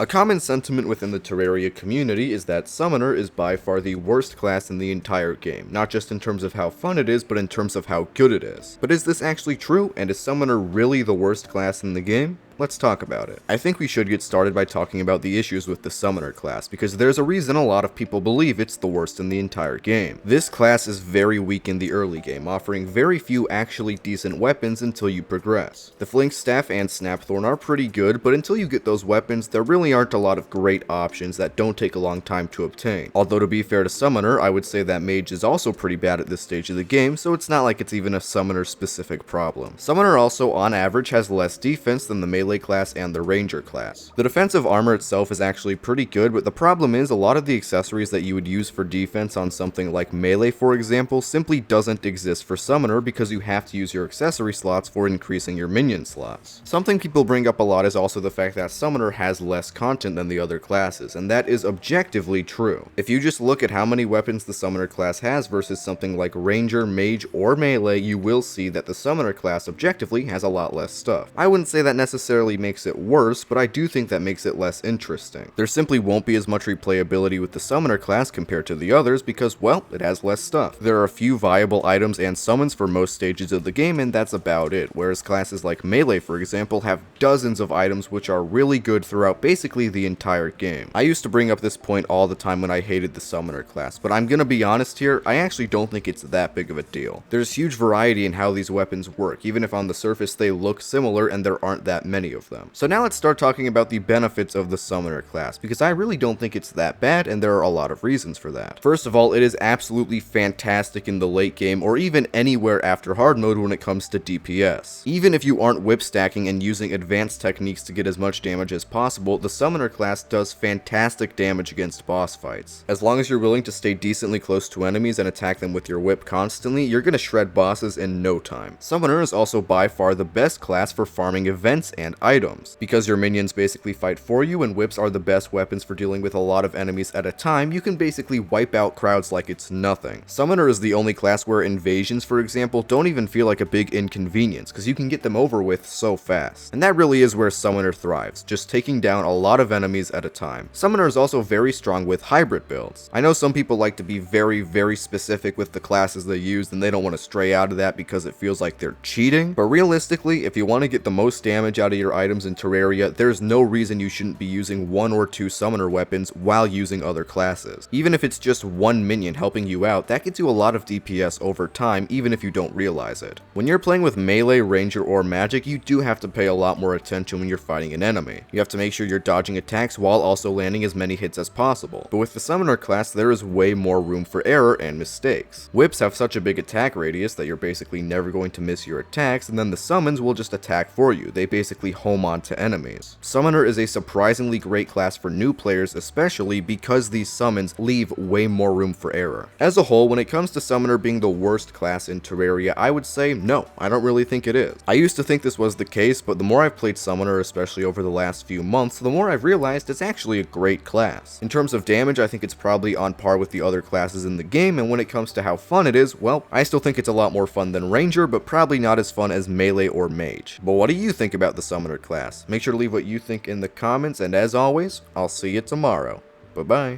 A common sentiment within the Terraria community is that Summoner is by far the worst class in the entire game, not just in terms of how fun it is, but in terms of how good it is. But is this actually true, and is Summoner really the worst class in the game? Let's talk about it. I think we should get started by talking about the issues with the Summoner class, because there's a reason a lot of people believe it's the worst in the entire game. This class is very weak in the early game, offering very few actually decent weapons until you progress. The Flink Staff and Snapthorn are pretty good, but until you get those weapons, there really aren't a lot of great options that don't take a long time to obtain. Although to be fair to Summoner, I would say that Mage is also pretty bad at this stage of the game, so it's not like it's even a Summoner specific problem. Summoner also, on average, has less defense than the Melee class and the Ranger class. The defensive armor itself is actually pretty good, but the problem is a lot of the accessories that you would use for defense on something like Melee, for example, simply doesn't exist for Summoner because you have to use your accessory slots for increasing your minion slots. Something people bring up a lot is also the fact that Summoner has less content than the other classes, and that is objectively true. If you just look at how many weapons the Summoner class has versus something like Ranger, Mage, or Melee, you will see that the Summoner class objectively has a lot less stuff. I wouldn't say that necessarily makes it worse, but I do think that makes it less interesting. There simply won't be as much replayability with the Summoner class compared to the others because, well, it has less stuff. There are a few viable items and summons for most stages of the game, and that's about it, whereas classes like Melee, for example, have dozens of items which are really good throughout basically the entire game. I used to bring up this point all the time when I hated the Summoner class, but I'm gonna be honest here, I actually don't think it's that big of a deal. There's huge variety in how these weapons work, even if on the surface they look similar and there aren't that many of them. So now let's start talking about the benefits of the Summoner class, because I really don't think it's that bad, and there are a lot of reasons for that. First of all, it is absolutely fantastic in the late game, or even anywhere after hard mode when it comes to DPS. Even if you aren't whip stacking and using advanced techniques to get as much damage as possible, the Summoner class does fantastic damage against boss fights. As long as you're willing to stay decently close to enemies and attack them with your whip constantly, you're gonna shred bosses in no time. Summoner is also by far the best class for farming events and items. Because your minions basically fight for you and whips are the best weapons for dealing with a lot of enemies at a time, you can basically wipe out crowds like it's nothing. Summoner is the only class where invasions, for example, don't even feel like a big inconvenience, because you can get them over with so fast. And that really is where Summoner thrives, just taking down a lot of enemies at a time. Summoner is also very strong with hybrid builds. I know some people like to be very specific with the classes they use, and they don't want to stray out of that because it feels like they're cheating, but realistically, if you want to get the most damage out of your items in Terraria, there's no reason you shouldn't be using one or two Summoner weapons while using other classes. Even if it's just one minion helping you out, that gets you a lot of DPS over time, even if you don't realize it. When you're playing with Melee, Ranger, or Magic, you do have to pay a lot more attention when you're fighting an enemy. You have to make sure you're dodging attacks while also landing as many hits as possible. But with the Summoner class, there is way more room for error and mistakes. Whips have such a big attack radius that you're basically never going to miss your attacks, and then the summons will just attack for you. They basically home onto enemies. Summoner is a surprisingly great class for new players, especially because these summons leave way more room for error. As a whole, when it comes to Summoner being the worst class in Terraria, I would say no, I don't really think it is. I used to think this was the case, but the more I've played Summoner, especially over the last few months, the more I've realized it's actually a great class. In terms of damage, I think it's probably on par with the other classes in the game, and when it comes to how fun it is, well, I still think it's a lot more fun than Ranger, but probably not as fun as Melee or Mage. But what do you think about the Summoner class? Make sure to leave what you think in the comments, and as always, I'll see you tomorrow. Bye-bye.